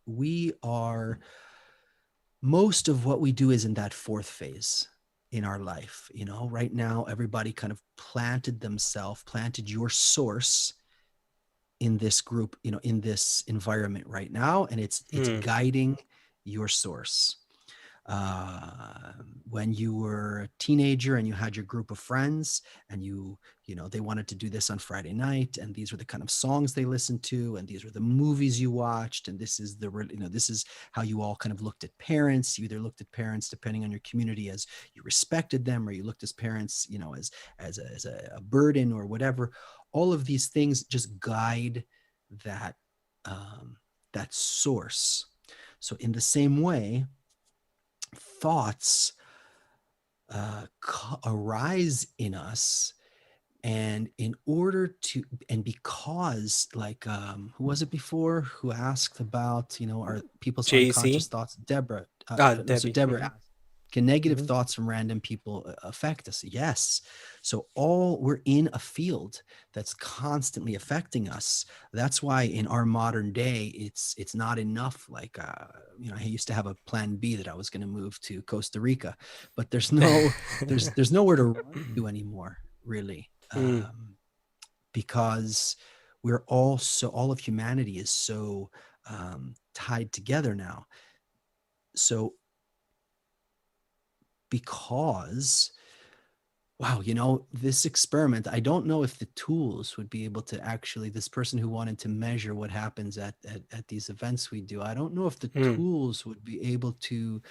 We are, most of what we do is in that fourth phase in our life. Right now, everybody kind of planted your source in this group, in this environment right now, and it's
Mm.
guiding your source. uh, when you were a teenager and you had your group of friends and they wanted to do this on Friday night, and these were the kind of songs they listened to, and these were the movies you watched, and this is how you all kind of looked at parents. You either looked at parents, depending on your community, as you respected them, or you looked as parents, as a burden or whatever. All of these things just guide that um, that source. So in the same way, thoughts arise in us, and in order to and because, like, who was it before who asked about, our people's unconscious
JC.
thoughts? Deborah. No, so
Debbie.
Deborah
Hmm.
asked, can negative
Hmm.
thoughts from random people affect us? Yes. So all we're in a field that's constantly affecting us. That's why in our modern day, it's not enough. Like, I used to have a plan B that I was going to move to Costa Rica, but there's nowhere to run to anymore, really.
Mm.
Because all of humanity is so tied together now. So because, wow, this experiment, I don't know if the tools would be able to actually, this person who wanted to measure what happens at these events we do, I don't know if the
Mm.
tools would be able to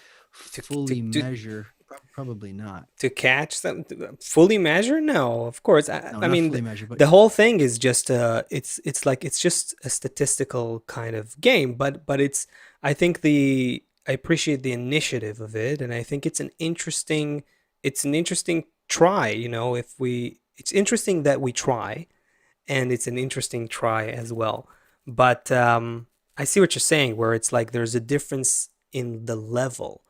To, to,
fully
to,
measure. Probably not.
to catch them, to fully measure? No, of course. I,
No,
I
not
mean,
fully measure, but
the whole thing is just it's like it's just a statistical kind of game, but it's I think the I appreciate the initiative of it, and I think it's an interesting try. If we it's interesting that we try, and it's an interesting try as well. But I see what you're saying, where it's like there's a difference in the level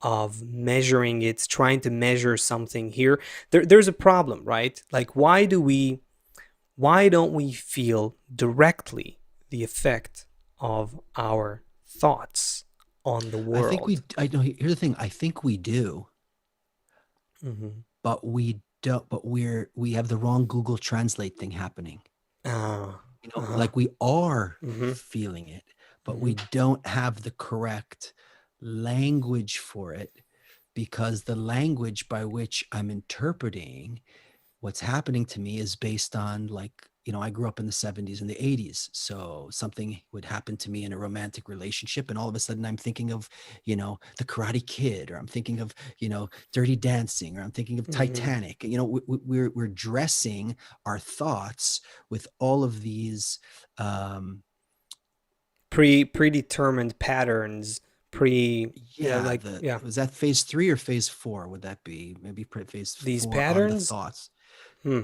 of measuring it, trying to measure something here. There's a problem, right? Like, why don't we feel directly the effect of our thoughts on the world?
I know, here's the thing, I think we do,
Hmm.
but we don't, but we have the wrong Google Translate thing happening.
Uh-huh.
Like, we are
Hmm.
feeling it, but
Hmm.
we don't have the correct language for it, because the language by which I'm interpreting what's happening to me is based on, like, I grew up in the 70s and the 80s. So something would happen to me in a romantic relationship, and all of a sudden I'm thinking of, the Karate Kid, or I'm thinking of, Dirty Dancing, or I'm thinking of
Hmm.
Titanic. We're dressing our thoughts with all of these. um
Predetermined patterns,
yeah,
like, yeah,
was that phase 3 or phase 4? Would that be maybe phase
these
4 on the
patterns.
thoughts?
Hmm.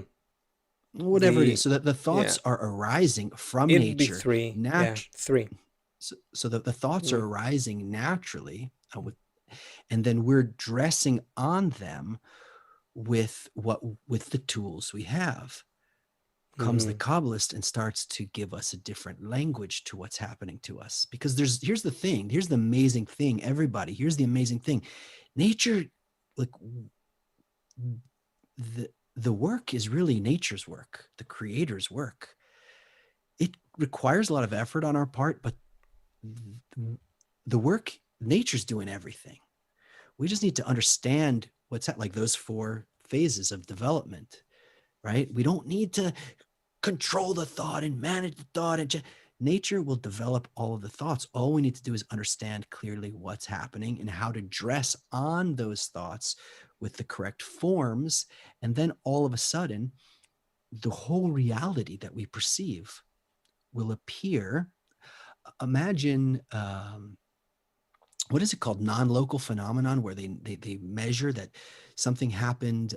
Whatever it is,
The
so that the
Yeah,
thoughts are arising from
it'd be
nature,
three. Yeah, three.
so that the thoughts
Hmm.
are arising naturally, and then we're dressing on them with the tools we have. Comes the
Hmm.
Kabbalist and starts to give us a different language to what's happening to us. Because here's the thing, here's the amazing thing, everybody. Here's the amazing thing. Nature, like, the work is really nature's work, the creator's work. It requires a lot of effort on our part, but the work, nature's doing everything. We just need to understand like those 4 phases of development, right? We don't need to control the thought and manage the thought, and nature will develop all of the thoughts. All we need to do is understand clearly what's happening and how to dress on those thoughts with the correct forms, and then all of a sudden the whole reality that we perceive will appear. Imagine, what is it called, non-local phenomenon, where they measure that something happened.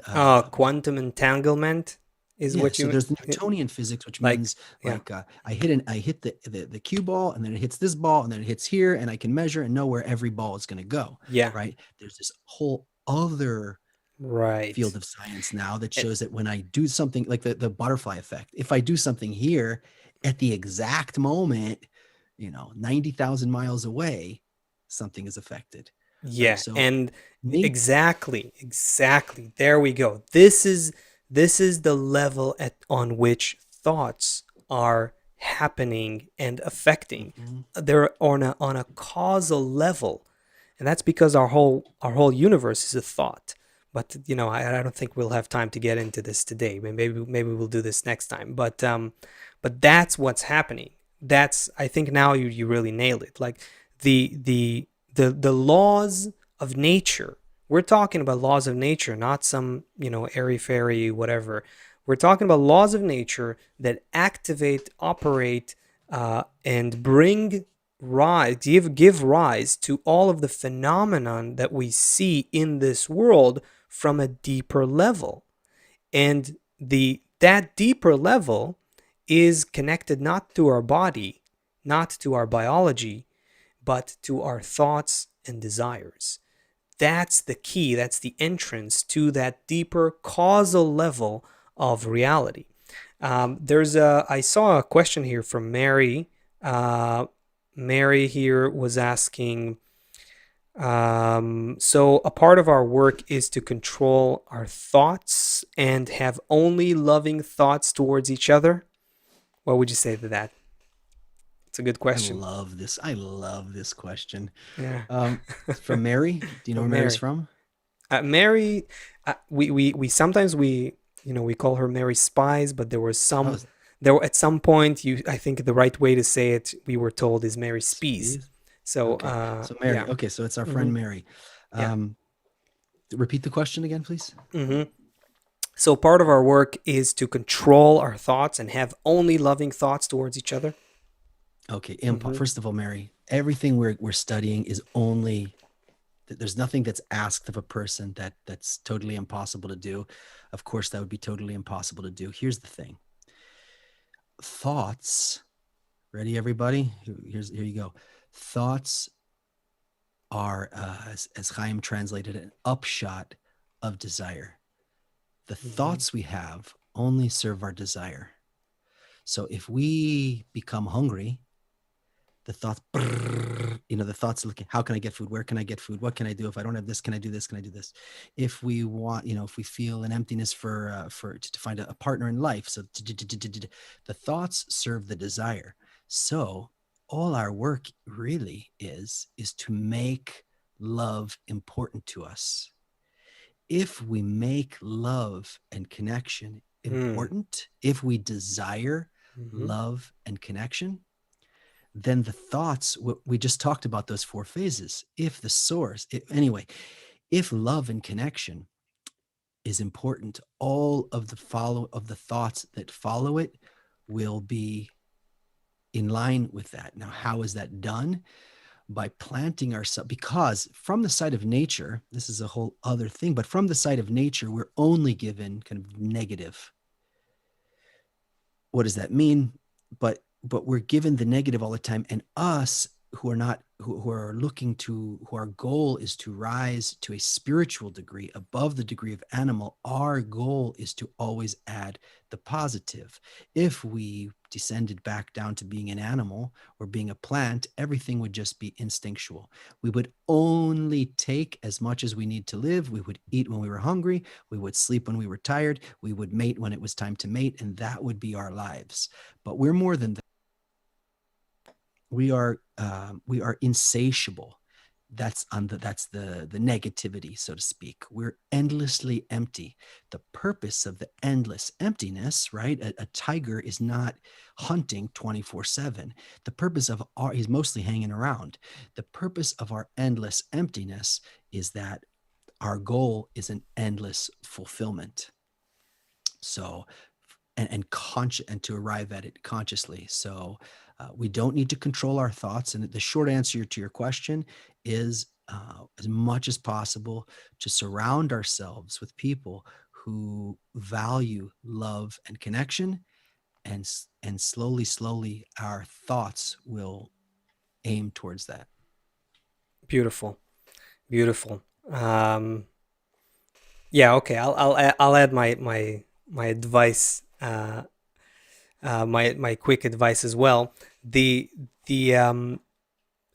Quantum entanglement is
Yeah,
what
so
you
there's Newtonian physics, which
like.
means,
Yeah,
like, I hit the cue ball, and then it hits this ball, and then it hits here, and I can measure and know where every ball is going to go.
yeah,
Right? There's this whole other
right.
field of science now that
Eh,
shows that when I do something, like the butterfly effect, if I do something here at the exact moment, 90,000 miles away, something is affected. Right?
Yeah,
So
and
nature.
exactly. There we go. This is the level on which thoughts are happening and affecting.
Mhm.
They're on a causal level, and that's because our whole universe is a thought. But I don't think we'll have time to get into this today. Maybe we'll do this next time. But that's what's happening. That's, I think now you really nailed it. Like the laws of nature. We're talking about laws of nature, not some airy fairy whatever. We're talking about laws of nature that activate, operate, and bring rise, give rise to all of the phenomenon that we see in this world from a deeper level. And that deeper level is connected not to our body, not to our biology, but to our thoughts and desires. That's the key, that's the entrance to that deeper causal level of reality. I saw a question here from Mary. Mary here was asking, so a part of our work is to control our thoughts and have only loving thoughts towards each other. What would you say to that? It's a good
I
question.
love this. I love this question.
Yeah.
From Mary. Do you know where
From
Mary's
Mary.
from?
Mary, we sometimes we call her Mary Spies, but
Oh,
there were at some point, I think the right way to say it, we were told, is Mary Spies.
Spies.
So
Okay. So Mary.
yeah.
Okay, so it's our
Hmm.
friend Mary.
Yeah.
Um, repeat the question again, please.
Hmm. So part of our work is to control our thoughts and have only loving thoughts towards each other.
Okay.
Hmm.
First of all, Mary, everything we're studying is only, there's nothing that's asked of a person that's totally impossible to do. Of course, that would be totally impossible to do. Here's the thing. Thoughts, ready everybody? Here you go. Thoughts are, as Chaim translated, an upshot of desire. The
Hmm.
thoughts we have only serve our desire. So if we become hungry, the thoughts, the thoughts looking, how can I get food? Where can I get food? What can I do? If I don't have this, can I do this? Can I do this? If we want, if we feel an emptiness for to find a partner in life, so the thoughts serve the desire. So all our work really is to make love important to us. If we make love and connection
Hmm.
important, if we desire
Hmm.
love and connection, then the thoughts, we just talked about those four phases. If the source, anyway, if love and connection is important, all of the thoughts that follow it will be in line with that. Now, how is that done? By planting ourselves, because from the side of nature, this is a whole other thing, but from the side of nature, we're only given kind of negative. What does that mean? But we're given the negative all the time, and us who are not who are looking to, who our goal is to rise to a spiritual degree above the degree of animal, our goal is to always add the positive. If we descended back down to being an animal or being a plant, everything would just be instinctual. We would only take as much as we need to live. We would eat when we were hungry, we would sleep when we were tired, we would mate when it was time to mate, and that would be our lives. But we're more than that. We are insatiable. That's the negativity, so to speak. We're endlessly empty. The purpose of the endless emptiness, right? A tiger is not hunting 24/7. The purpose of he's mostly hanging around. The purpose of our endless emptiness is that our goal is an endless fulfillment. So, and to arrive at it consciously. So we don't need to control our thoughts. And the short answer to your question is, as much as possible, to surround ourselves with people who value love and connection, and slowly our thoughts will aim towards that.
Beautiful. Beautiful. Yeah. Okay. I'll add my advice. My quick advice as well. The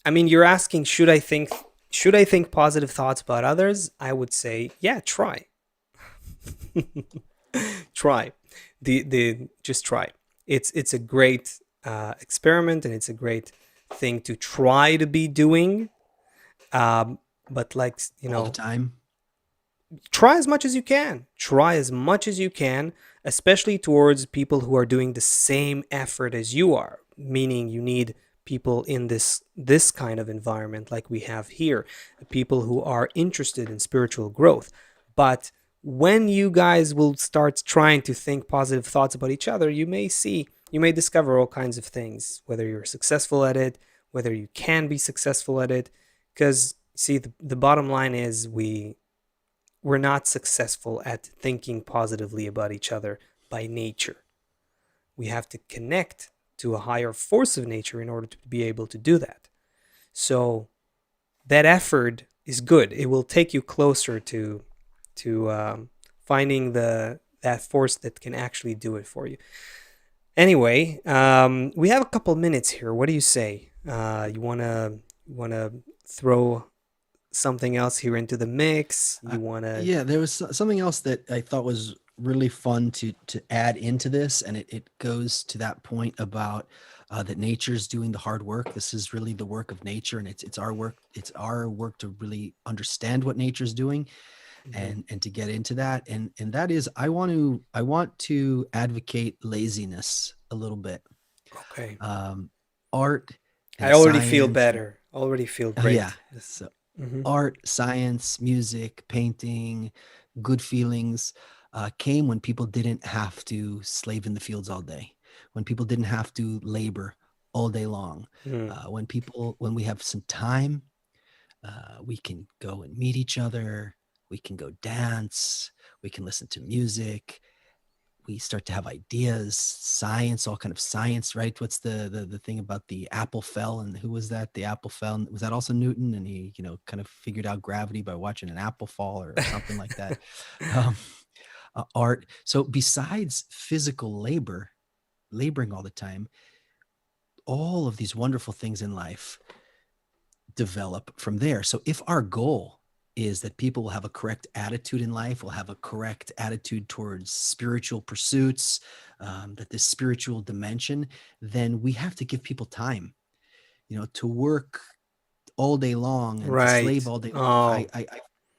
I mean, you're asking, should I think positive thoughts about others? I would say, yeah, try. Try. The Just try. It's a great experiment, and it's a great thing to try to be doing. Um, but like
all the time.
try as much as you can. Try as much as you can, especially towards people who are doing the same effort as you are. Meaning, you need people in this kind of environment like we have here, people who are interested in spiritual growth. But when you guys will start trying to think positive thoughts about each other, you may discover all kinds of things, whether you're successful at it, whether you can be successful at it. Because, see, the bottom line is we're not successful at thinking positively about each other by nature. We have to connect to a higher force of nature in order to be able to do that. So that effort is good. It will take you closer to finding the that force that can actually do it for you. Anyway, we have a couple minutes here. What do you say? You wanna throw something else here into the mix? You wanna
Yeah, there was something else that I thought was really fun to add into this, and it goes to that point about that nature's doing the hard work. This is really the work of nature, and it's our work. It's our work to really understand what nature's doing
Mhm.
and to get into that. And that is, I want to advocate laziness a little bit.
Okay.
Um, art
I
and
already feel
science.
better. Already feel
Yeah.
great. This.
So
Mm-hmm.
art, science, music, painting, good feelings came when people didn't have to slave in the fields all day, when people didn't have to labor all day long,
Mm,
when we have some time, we can go and meet each other, we can go dance, we can listen to music, we start to have ideas, science, all kind of science, right? What's the thing about the apple fell, and who was that? The apple fell, and was that also Newton? And he, kind of figured out gravity by watching an apple fall or something like that. Um, art. So besides physical labor, laboring all the time, all of these wonderful things in life develop from there. So if our goal is that people will have a correct attitude in life, will have a correct attitude towards spiritual pursuits, that this spiritual dimension, then we have to give people time, to work all day long and to slave
right.
all day long.
Oh,
I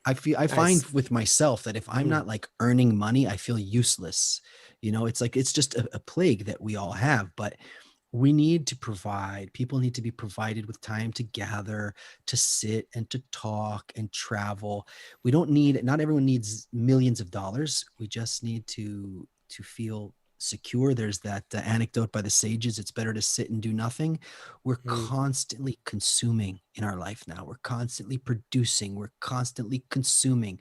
I
find
s-
with myself that if I'm
mhm,
not like earning money, I feel useless. It's like it's just a plague that we all have. But we need to provide, people need to be provided with time to gather, to sit and to talk and travel. We don't need, not everyone needs millions of dollars. We just need to feel secure. There's that anecdote by the sages, it's better to sit and do nothing. We're
mhm,
constantly consuming in our life now. We're constantly producing, we're constantly consuming.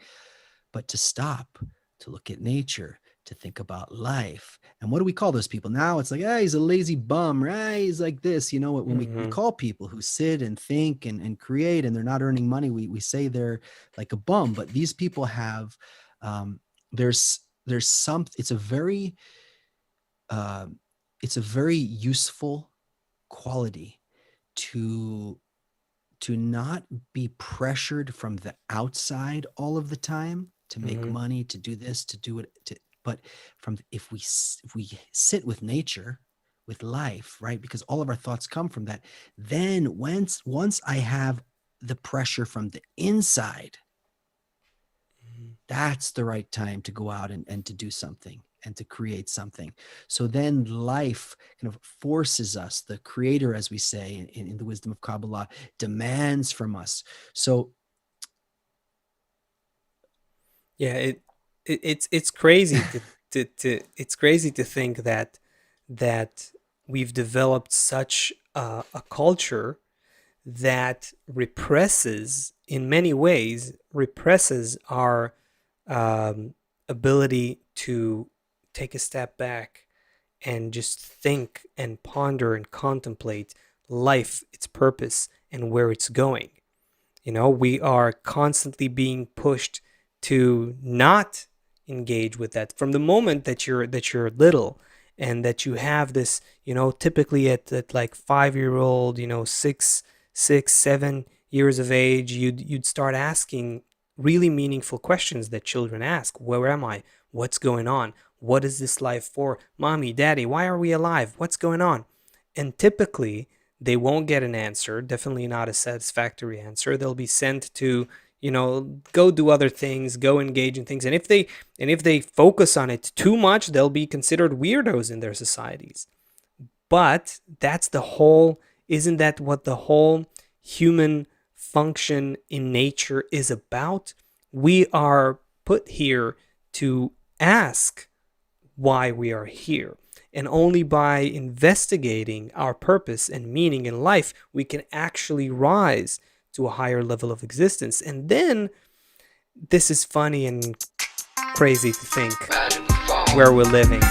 But to stop, to look at nature, to think about life. And what do we call those people now? It's like, ah, he's a lazy bum, right? He's like this. When we
mhm,
call people who sit and think and create and they're not earning money, we say they're like a bum. But these people have, um, there's some, uh, it's a very useful quality to not be pressured from the outside all of the time to make
mhm,
money, to do this, to do it, but if we sit with nature, with life, right? Because all of our thoughts come from that. Then once I have the pressure from the inside,
mhm,
that's the right time to go out and to do something and to create something. So then life kind of forces us, the creator, as we say in the wisdom of Kabbalah, demands from us. So
yeah. It's crazy to it's crazy to think that we've developed such a culture that represses, in many ways, represses our ability to take a step back and just think and ponder and contemplate life, its purpose, and where it's going. We are constantly being pushed to not engage with that from the moment that you're little, and that you have this, typically at like 5 year old, 6, 7 years of age, you'd start asking really meaningful questions that children ask. Where am I? What's going on? What is this life for? Mommy, daddy, why are we alive? What's going on? And typically, they won't get an answer, definitely not a satisfactory answer. They'll be sent to, go do other things, go engage in things. And if they focus on it too much, they'll be considered weirdos in their societies. But that's the whole, isn't that what the whole human function in nature is about? We are put here to ask why we are here. And only by investigating our purpose and meaning in life, we can actually rise to a higher level of existence. And then, this is funny and crazy to think where we're living.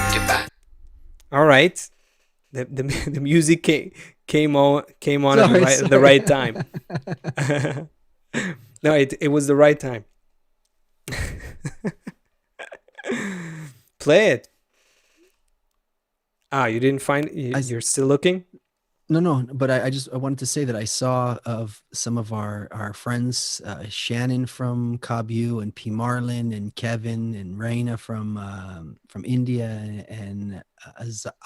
All right. The music came on at
Sorry,
the
sorry.
right time. No, it was the right time. Play it. Ah, you didn't find
I
you're still looking?
No, no, but I wanted to say that I saw of some of our friends, Shannon from Kabu and P. Marlin and Kevin and Raina from India and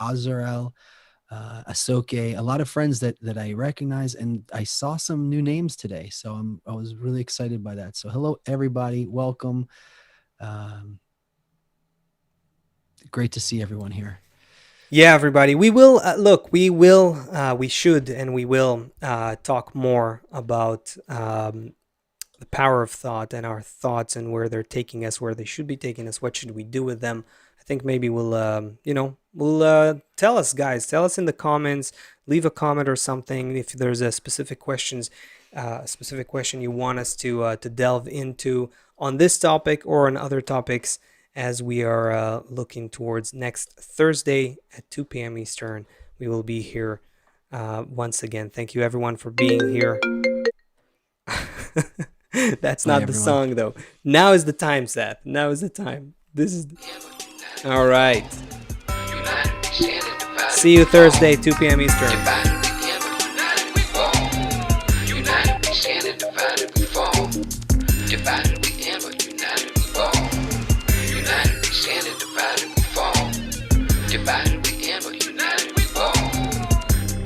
Azarel, Asoke, a lot of friends that I recognize, and I saw some new names today, so I was really excited by that. So hello everybody, welcome. Um, Great to see everyone here.
Yeah, everybody. We will look. We should, and we will talk more about the power of thought and our thoughts and where they're taking us, where they should be taking us. What should we do with them? I think maybe we'll tell us, guys. Tell us in the comments. Leave a comment or something if there's a specific question you want us to delve into on this topic or on other topics, as we are looking towards next Thursday at 2 p.m. Eastern. We will be here once again. Thank you, everyone, for being here. That's
Bye
not the
everyone.
song, though. Now is the time, Seth. Now is the time. This is. All right. See you Thursday, 2 p.m. Eastern.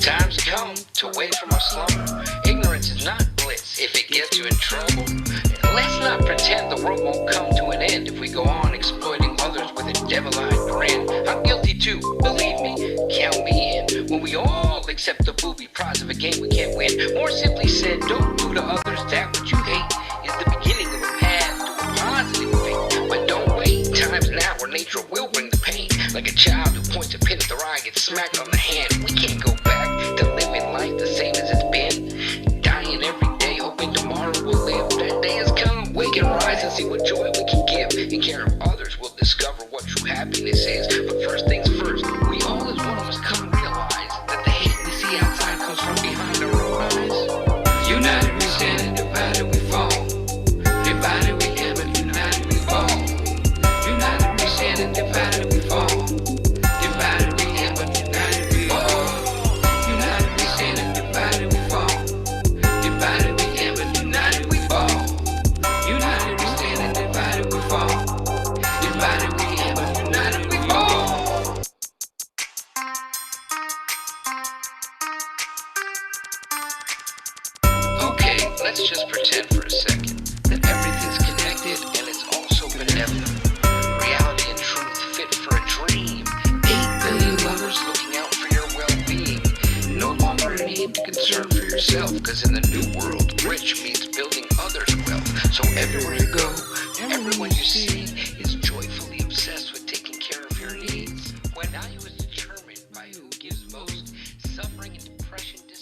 Times come to wake from our slumber. Ignorance is not bliss if it gets you in trouble. Let's not pretend the world won't come to an end if we go on exploiting others with a devil-eyed grin. I'm guilty too, believe me, count me in. When we all accept the booby prize of a game we can't win. More simply said, don't do to others that which you hate is the beginning of a path to a positive fate. But don't wait, time's now where nature will bring the pain. Like a child who points a pin at their eye gets smacked on the hand. We can't go back to living life the same as it's been. Dying every day, hoping tomorrow will live. That day has come, wake and rise and see what joy we can give. In care of others, we'll discover what true happiness is. But first things first, we all as one must come realize that the hate we see outside comes from behind our own eyes. United we stand and divided we fall. Divided we am and united we fall. United we stand and divided we fall. Divided we am and united we fall. United we stand and divided we fall. Divided we am and united we fall. United we stand and divided we fall. Divided we am and united we fall. Okay, let's just pretend for a second that everything's connected and it's also benevolent. Reality and truth fit for a dream. 8 billion lovers looking out for your well-being. No longer a need to concern for yourself, because in the new world, rich means building others' wealth. So everywhere you go, everyone you see,